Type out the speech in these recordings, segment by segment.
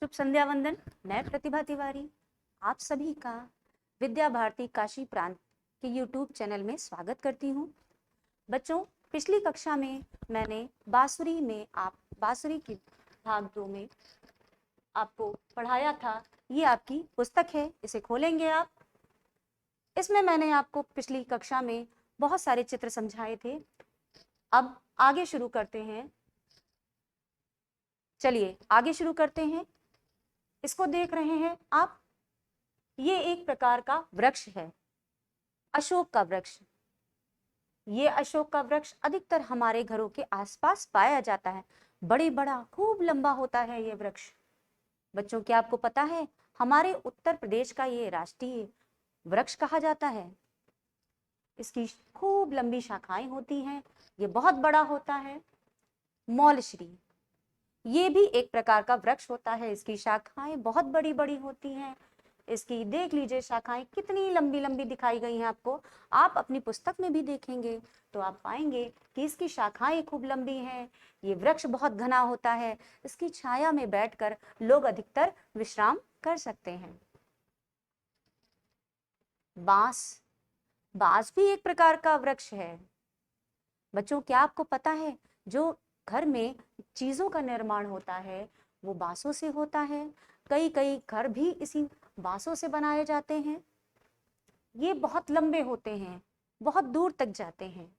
शुभ संध्या वंदन। मैं प्रतिभा तिवारी आप सभी का विद्या भारती काशी प्रांत के YouTube चैनल में स्वागत करती हूँ। बच्चों, पिछली कक्षा में मैंने बांसुरी की भाग 2 में आपको पढ़ाया था। ये आपकी पुस्तक है, इसे खोलेंगे आप। इसमें मैंने आपको पिछली कक्षा में बहुत सारे चित्र समझाए थे। अब आगे शुरू करते हैं। चलिए आगे शुरू करते हैं। इसको देख रहे हैं आप, ये एक प्रकार का वृक्ष है, अशोक का वृक्ष। ये अशोक का वृक्ष अधिकतर हमारे घरों के आसपास पाया जाता है। बड़ा खूब लंबा होता है ये वृक्ष। बच्चों, क्या आपको पता है हमारे उत्तर प्रदेश का ये राष्ट्रीय वृक्ष कहा जाता है। इसकी खूब लंबी शाखाएं होती हैं, ये बहुत बड़ा होता है। मौलश्री, ये भी एक प्रकार का वृक्ष होता है। इसकी शाखाएं बहुत बड़ी बड़ी होती हैं। इसकी देख लीजिए शाखाएं कितनी लंबी लंबी दिखाई गई हैं आपको। आप अपनी पुस्तक में भी देखेंगे तो आप पाएंगे कि इसकी शाखाएं खूब लंबी हैं। ये वृक्ष बहुत घना होता है। इसकी छाया में बैठकर लोग अधिकतर विश्राम कर सकते हैं। बांस, बांस भी एक प्रकार का वृक्ष है। बच्चों, क्या आपको पता है जो घर में चीजों का निर्माण होता है वो बांसों से होता है। कई कई घर भी इसी बांसों से बनाए जाते हैं। ये बहुत लंबे होते हैं, बहुत दूर तक जाते हैं।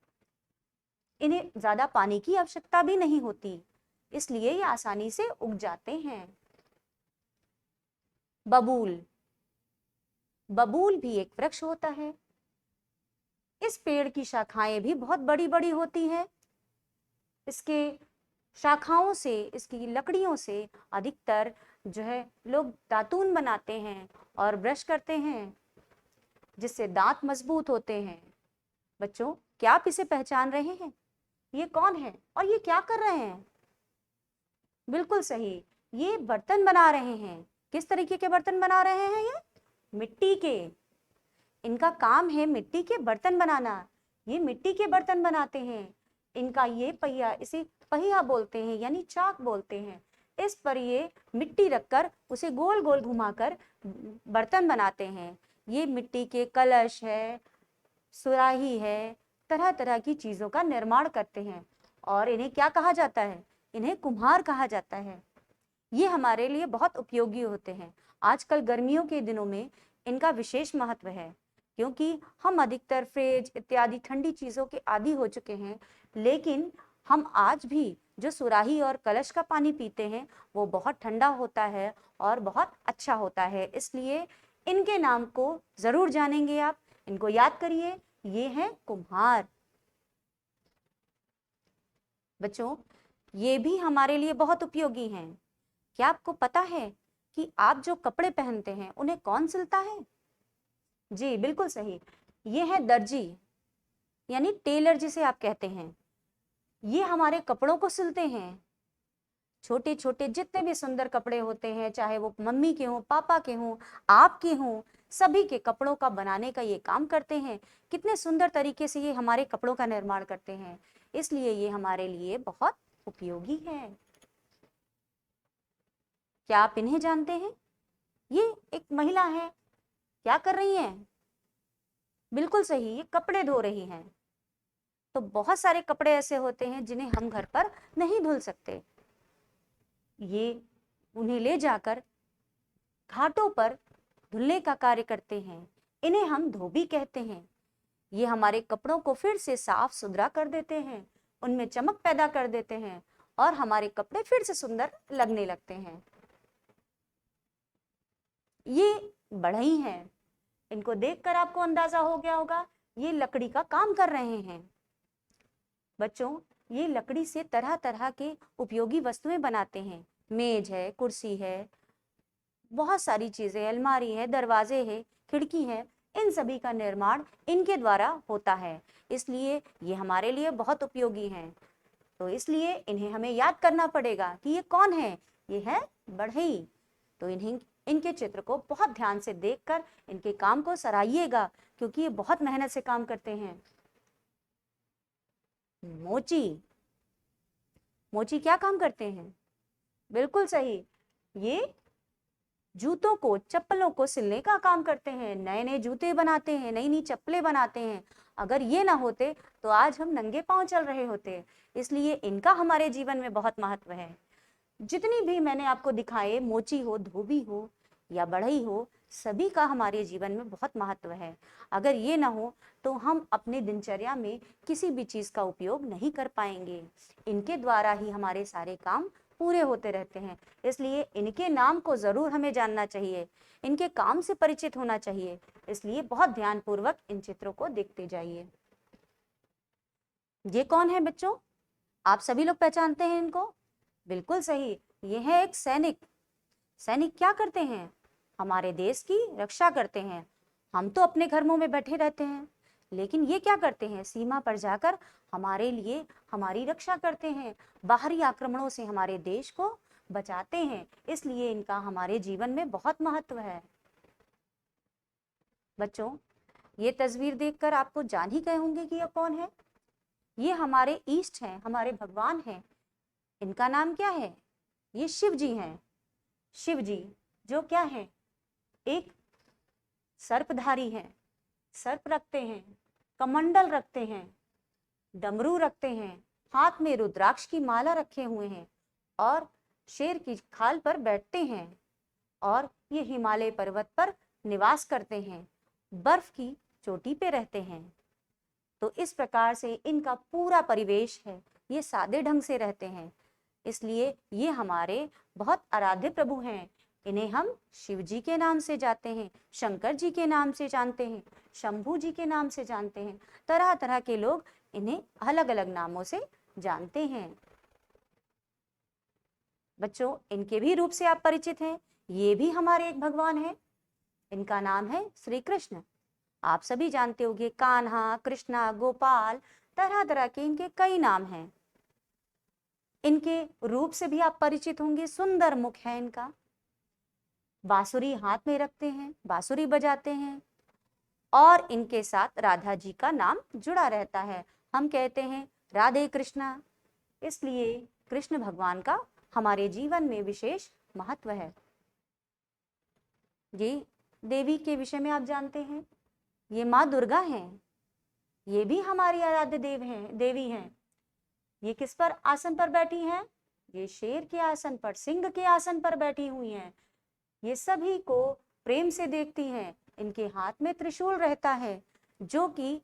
इन्हें ज्यादा पानी की आवश्यकता भी नहीं होती, इसलिए ये आसानी से उग जाते हैं। बबूल, बबूल भी एक वृक्ष होता है। इस पेड़ की शाखाएं भी बहुत बड़ी बड़ी होती हैं। इसके शाखाओं से, इसकी लकड़ियों से अधिकतर जो है लोग दातून बनाते हैं और ब्रश करते हैं, जिससे दांत मजबूत होते हैं। बच्चों, क्या आप इसे पहचान रहे हैं? ये कौन है और ये क्या कर रहे हैं? बिल्कुल सही, ये बर्तन बना रहे हैं। किस तरीके के बर्तन बना रहे हैं? ये मिट्टी के। इनका काम है मिट्टी के बर्तन बनाना। ये मिट्टी के बर्तन बनाते हैं। इनका ये पहिया, इसे पहिया बोलते हैं, यानी चाक बोलते हैं। इस पर ये मिट्टी रखकर उसे गोल गोल घुमाकर बर्तन बनाते हैं। ये मिट्टी के कलश है, सुराही है, तरह तरह की चीजों का निर्माण करते हैं। और इन्हें क्या कहा जाता है? इन्हें कुम्हार कहा जाता है। ये हमारे लिए बहुत उपयोगी होते हैं। आजकल गर्मियों के दिनों में इनका विशेष महत्व है, क्योंकि हम अधिकतर फ्रिज इत्यादि ठंडी चीजों के आदी हो चुके हैं। लेकिन हम आज भी जो सुराही और कलश का पानी पीते हैं वो बहुत ठंडा होता है और बहुत अच्छा होता है। इसलिए इनके नाम को जरूर जानेंगे आप, इनको याद करिए। ये हैं कुम्हार। बच्चों, ये भी हमारे लिए बहुत उपयोगी हैं। क्या आपको पता है कि आप जो कपड़े पहनते हैं उन्हें कौन सिलता है? जी बिल्कुल सही, ये है दर्जी, यानी टेलर जिसे आप कहते हैं। ये हमारे कपड़ों को सिलते हैं। छोटे छोटे जितने भी सुंदर कपड़े होते हैं, चाहे वो मम्मी के हों, पापा के हों, आपके हों, सभी के कपड़ों का बनाने का ये काम करते हैं। कितने सुंदर तरीके से ये हमारे कपड़ों का निर्माण करते हैं, इसलिए ये हमारे लिए बहुत उपयोगी है। क्या आप इन्हें जानते हैं? ये एक महिला है, क्या कर रही हैं? बिल्कुल सही, ये कपड़े धो रही हैं। तो बहुत सारे कपड़े ऐसे होते हैं जिन्हें हम घर पर नहीं धुल सकते। ये उन्हें ले जाकर घाटों पर धुलने का कार्य करते हैं। इन्हें हम धोबी कहते हैं। ये हमारे कपड़ों को फिर से साफ सुथरा कर देते हैं, उनमें चमक पैदा कर देते हैं और हमारे कपड़े फिर से सुंदर लगने लगते हैं। ये बढ़ई हैं। इनको देखकर आपको अंदाजा हो गया होगा ये लकड़ी का काम कर रहे हैं। बच्चों, ये लकड़ी से तरह तरह के उपयोगी वस्तुएं बनाते हैं। मेज है, कुर्सी है, बहुत सारी चीजें, अलमारी है, दरवाजे है, खिड़की है, इन सभी का निर्माण इनके द्वारा होता है। इसलिए ये हमारे लिए बहुत उपयोगी हैं। तो इसलिए इन्हें हमें याद करना पड़ेगा कि ये कौन है? ये है बढ़ई। तो इनके चित्र को बहुत ध्यान से देखकर इनके काम को सराहिएगा, क्योंकि ये बहुत मेहनत से काम करते हैं। मोची, मोची क्या काम करते हैं? बिल्कुल सही, ये जूतों को, चप्पलों को सिलने का काम करते हैं, नए नए जूते बनाते हैं, नई नई चप्पलें बनाते हैं। अगर ये ना होते तो आज हम नंगे पांव चल रहे होते। इसलिए इनका हमारे जीवन में बहुत महत्व है। जितनी भी मैंने आपको दिखाए, मोची हो, धोबी हो या बढ़ई हो, सभी का हमारे जीवन में बहुत महत्व है। अगर ये ना हो तो हम अपने दिनचर्या में किसी भी चीज का उपयोग नहीं कर पाएंगे। इनके द्वारा ही हमारे सारे काम पूरे होते रहते हैं। इसलिए इनके नाम को जरूर हमें जानना चाहिए, इनके काम से परिचित होना चाहिए। इसलिए बहुत ध्यानपूर्वक इन चित्रों को देखते जाइए। ये कौन है बच्चों? आप सभी लोग पहचानते हैं इनको? बिल्कुल सही, ये है एक सैनिक। सैनिक क्या करते हैं? हमारे देश की रक्षा करते हैं। हम तो अपने घरों में बैठे रहते हैं, लेकिन ये क्या करते हैं? सीमा पर जाकर हमारे लिए हमारी रक्षा करते हैं, बाहरी आक्रमणों से हमारे देश को बचाते हैं। इसलिए इनका हमारे जीवन में बहुत महत्व है। बच्चों, ये तस्वीर देखकर आपको जान ही गए होंगे कि यह कौन है। ये हमारे ईष्ट हैं, हमारे भगवान हैं। इनका नाम क्या है? ये शिव जी हैं। शिव जी जो क्या है? एक सर्पधारी हैं, सर्प रखते हैं, कमंडल रखते हैं, डमरू रखते हैं, हाथ में रुद्राक्ष की माला रखे हुए हैं और शेर की खाल पर बैठते हैं। और ये हिमालय पर्वत पर निवास करते हैं, बर्फ की चोटी पे रहते हैं। तो इस प्रकार से इनका पूरा परिवेश है, ये सादे ढंग से रहते हैं। इसलिए ये हमारे बहुत आराध्य प्रभु हैं। इन्हें हम शिव जी के नाम से जानते हैं, शंकर जी के नाम से जानते हैं, शंभू जी के नाम से जानते हैं। तरह तरह के लोग इन्हें अलग अलग नामों से जानते हैं। बच्चों, इनके भी रूप से आप परिचित हैं। ये भी हमारे एक भगवान हैं। इनका नाम है श्री कृष्ण। आप सभी जानते होंगे, कान्हा, कृष्णा, गोपाल, तरह तरह के इनके कई नाम हैं। इनके रूप से भी आप परिचित होंगे। सुंदर मुख है इनका, बांसुरी हाथ में रखते हैं, बांसुरी बजाते हैं और इनके साथ राधा जी का नाम जुड़ा रहता है। हम कहते हैं राधे कृष्णा। इसलिए कृष्ण भगवान का हमारे जीवन में विशेष महत्व है। ये देवी के विषय में आप जानते हैं, ये माँ दुर्गा हैं। ये भी हमारी आराध्य देवी हैं। ये किस पर आसन पर बैठी हैं? ये शेर के आसन पर, सिंह के आसन पर बैठी हुई हैं। ये सभी को प्रेम से देखती हैं। इनके हाथ में त्रिशूल रहता है जो कि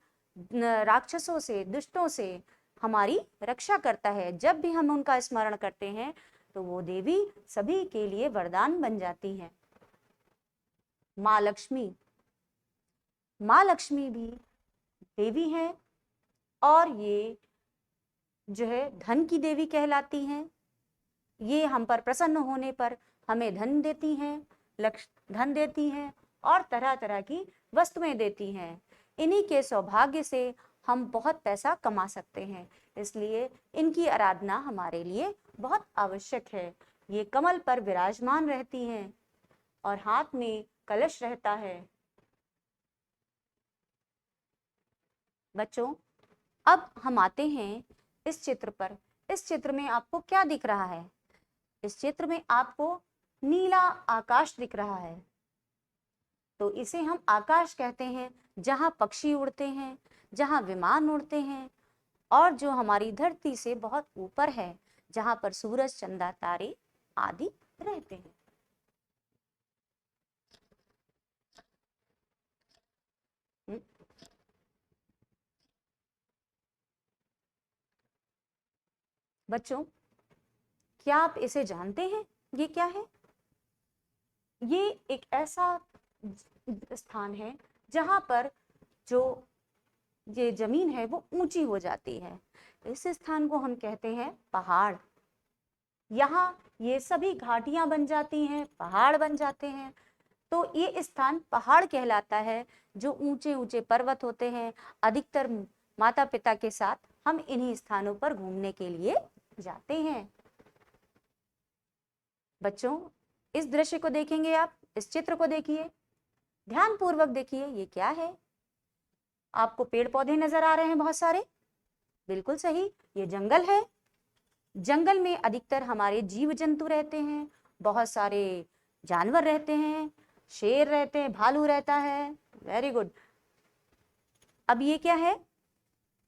राक्षसों से, दुष्टों से हमारी रक्षा करता है। जब भी हम उनका स्मरण करते हैं तो वो देवी सभी के लिए वरदान बन जाती हैं। माँ लक्ष्मी, माँ लक्ष्मी भी देवी हैं और ये जो है धन की देवी कहलाती हैं। ये हम पर प्रसन्न होने पर हमें धन देती हैं, धन देती हैं और तरह तरह की वस्तुएं देती हैं। इन्हीं के सौभाग्य से हम बहुत पैसा कमा सकते हैं। इसलिए इनकी आराधना हमारे लिए बहुत आवश्यक है। ये कमल पर विराजमान रहती हैं और हाथ में कलश रहता है। बच्चों, अब हम आते हैं इस चित्र पर। इस चित्र में आपको क्या दिख रहा है? इस चित्र में आपको नीला आकाश दिख रहा है। तो इसे हम आकाश कहते हैं, जहां पक्षी उड़ते हैं, जहां विमान उड़ते हैं और जो हमारी धरती से बहुत ऊपर है, जहां पर सूरज, चंदा, तारे आदि रहते हैं। बच्चों, क्या आप इसे जानते हैं? ये क्या है? ये एक ऐसा स्थान है जहां पर जो ये जमीन है वो ऊंची हो जाती है। इस स्थान को हम कहते हैं पहाड़। यहाँ ये सभी घाटियां बन जाती हैं, पहाड़ बन जाते हैं। तो ये स्थान पहाड़ कहलाता है। जो ऊंचे ऊंचे पर्वत होते हैं, अधिकतर माता पिता के साथ हम इन्हीं स्थानों पर घूमने के लिए जाते हैं। बच्चों, इस दृश्य को देखेंगे आप, इस चित्र को देखिए, ध्यान पूर्वक देखिए। ये क्या है? आपको पेड़ पौधे नजर आ रहे हैं बहुत सारे? बिल्कुल सही, ये जंगल है। जंगल में अधिकतर हमारे जीव जंतु रहते हैं। बहुत सारे जानवर रहते हैं, शेर रहते हैं, भालू रहता है। Very good. अब ये क्या है?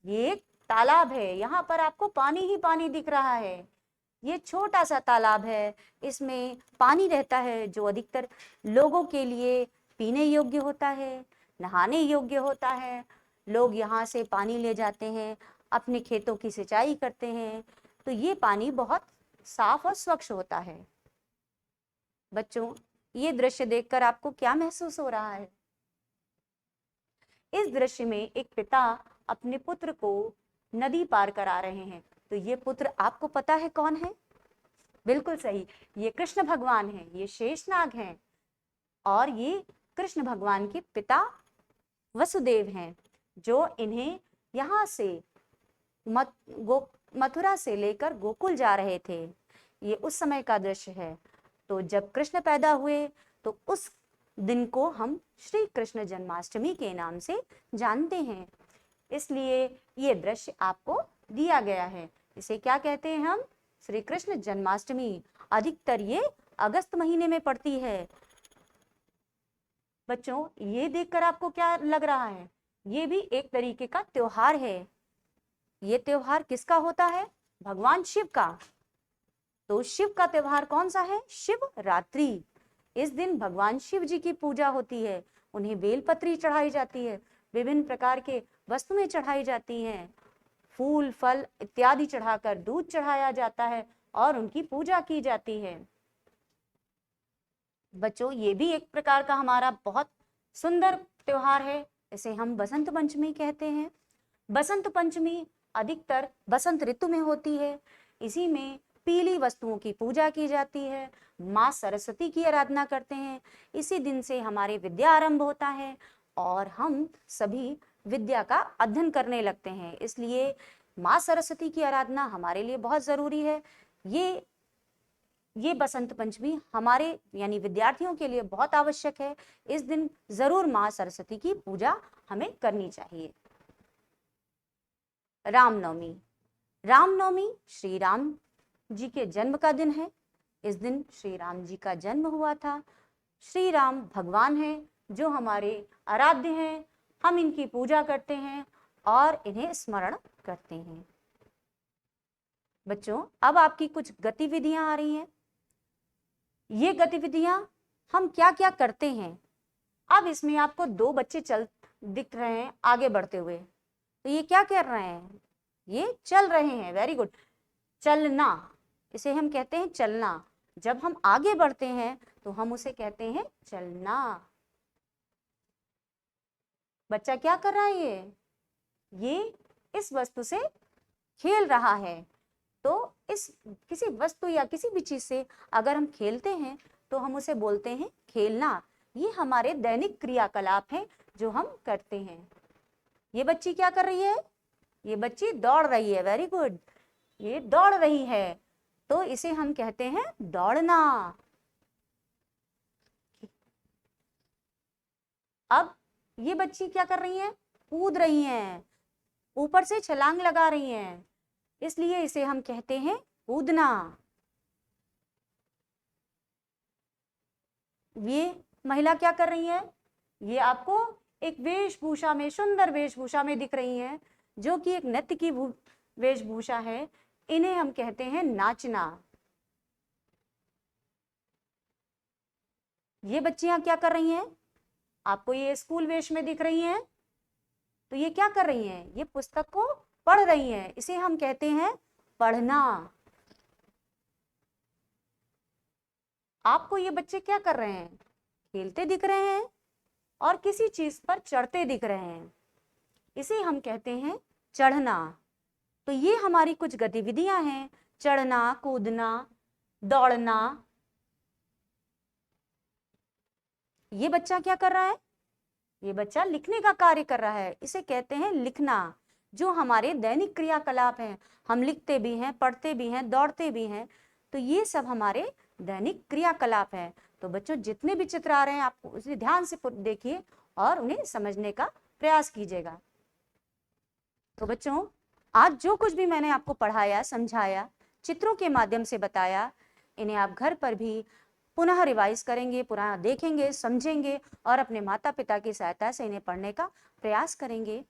ये एक तालाब है। यहाँ पर आपको पानी ही पानी दिख रहा है। ये छोटा सा तालाब है, इसमें पानी रहता है जो अधिकतर लोगों के लिए पीने योग्य होता है, नहाने योग्य होता है। लोग यहाँ से पानी ले जाते हैं, अपने खेतों की सिंचाई करते हैं, तो ये पानी बहुत साफ और स्वच्छ होता है। बच्चों, ये दृश्य देखकर आपको क्या महसूस हो रहा है? इस दृश्य में एक पिता अपने पुत्र को नदी पार करा रहे हैं। तो ये पुत्र आपको पता है कौन है? बिल्कुल सही, ये कृष्ण भगवान हैं, ये शेषनाग हैं और ये कृष्ण भगवान के पिता वसुदेव हैं, जो इन्हें यहाँ से मथुरा से लेकर गोकुल जा रहे थे। ये उस समय का दृश्य है। तो जब कृष्ण पैदा हुए तो उस दिन को हम श्री कृष्ण जन्माष्टमी के नाम से जानते हैं। इसलिए ये दृश्य आपको दिया गया है। इसे क्या कहते हैं हम? श्री कृष्ण जन्माष्टमी। अधिकतर ये अगस्त महीने में पड़ती है। बच्चों, ये देखकर आपको क्या लग रहा है? ये भी एक तरीके का त्योहार है। ये त्योहार किसका होता है? भगवान शिव का। तो शिव का त्योहार कौन सा है? शिवरात्रि। इस दिन भगवान शिव जी की पूजा होती है, उन्हें बेलपत्री चढ़ाई जाती है, विभिन्न प्रकार के वस्तुएं चढ़ाई जाती हैं, फूल फल इत्यादि चढ़ाकर दूध चढ़ाया जाता है और उनकी पूजा की जाती है। बच्चों, ये भी एक प्रकार का हमारा बहुत सुंदर त्योहार है। इसे हम बसंत पंचमी कहते हैं। बसंत पंचमी अधिकतर बसंत ऋतु में होती है। इसी में पीली वस्तुओं की पूजा की जाती है, माँ सरस्वती की आराधना करते हैं। इसी दिन से हमारे विद्या आरंभ होता है और हम सभी विद्या का अध्ययन करने लगते हैं। इसलिए माँ सरस्वती की आराधना हमारे लिए बहुत जरूरी है। ये बसंत पंचमी हमारे यानी विद्यार्थियों के लिए बहुत आवश्यक है। इस दिन जरूर माँ सरस्वती की पूजा हमें करनी चाहिए। रामनवमी। रामनवमी श्री राम जी के जन्म का दिन है। इस दिन श्री राम जी का जन्म हुआ था। श्री राम भगवान हैं जो हमारे आराध्य हैं। हम इनकी पूजा करते हैं और इन्हें स्मरण करते हैं। बच्चों, अब आपकी कुछ गतिविधियां आ रही हैं। ये गतिविधियां हम क्या क्या करते हैं? अब इसमें आपको दो बच्चे दिख रहे हैं आगे बढ़ते हुए। तो ये क्या कर रहे हैं? ये चल रहे हैं। Very good. चलना, इसे हम कहते हैं चलना। जब हम आगे बढ़ते हैं तो हम उसे कहते हैं चलना। बच्चा क्या कर रहा है? ये इस वस्तु से खेल रहा है। तो इस किसी वस्तु या किसी भी चीज से अगर हम खेलते हैं तो हम उसे बोलते हैं खेलना। ये हमारे दैनिक क्रियाकलाप हैं जो हम करते हैं। ये बच्ची क्या कर रही है? ये बच्ची दौड़ रही है। वेरी गुड, ये दौड़ रही है, तो इसे हम कहते हैं दौड़ना। अब ये बच्ची क्या कर रही है? कूद रही हैं, ऊपर से छलांग लगा रही हैं, इसलिए इसे हम कहते हैं कूदना। ये महिला क्या कर रही है? ये आपको एक वेशभूषा में, सुंदर वेशभूषा में दिख रही हैं, जो कि एक नृत्य की वेशभूषा है। इन्हें हम कहते हैं नाचना। ये बच्चियां क्या कर रही हैं? आपको ये स्कूल वेश में दिख रही हैं। तो ये क्या कर रही हैं? ये पुस्तक को पढ़ रही हैं। इसे हम कहते हैं पढ़ना। आपको ये बच्चे क्या कर रहे हैं? खेलते दिख रहे हैं और किसी चीज पर चढ़ते दिख रहे हैं। इसे हम कहते हैं चढ़ना। तो ये हमारी कुछ गतिविधियां हैं, चढ़ना, कूदना, दौड़ना। ये बच्चा क्या कर रहा है? ये बच्चा लिखने का कार्य कर रहा है। इसे कहते हैं लिखना। जो हमारे दैनिक क्रियाकलाप हैं, हम लिखते भी हैं, पढ़ते भी हैं, दौड़ते भी हैं, तो ये सब हमारे दैनिक क्रियाकलाप हैं। तो बच्चों, जितने भी चित्र आ रहे हैं आप उसे ध्यान से देखिए और उन्हें समझने का प्रयास कीजिएगा। तो बच्चों, आज जो कुछ भी मैंने आपको पढ़ाया, समझाया, चित्रों के माध्यम से बताया, इन्हें आप घर पर भी पुनः रिवाइज करेंगे, पुनः देखेंगे, समझेंगे और अपने माता पिता की सहायता से इन्हें पढ़ने का प्रयास करेंगे।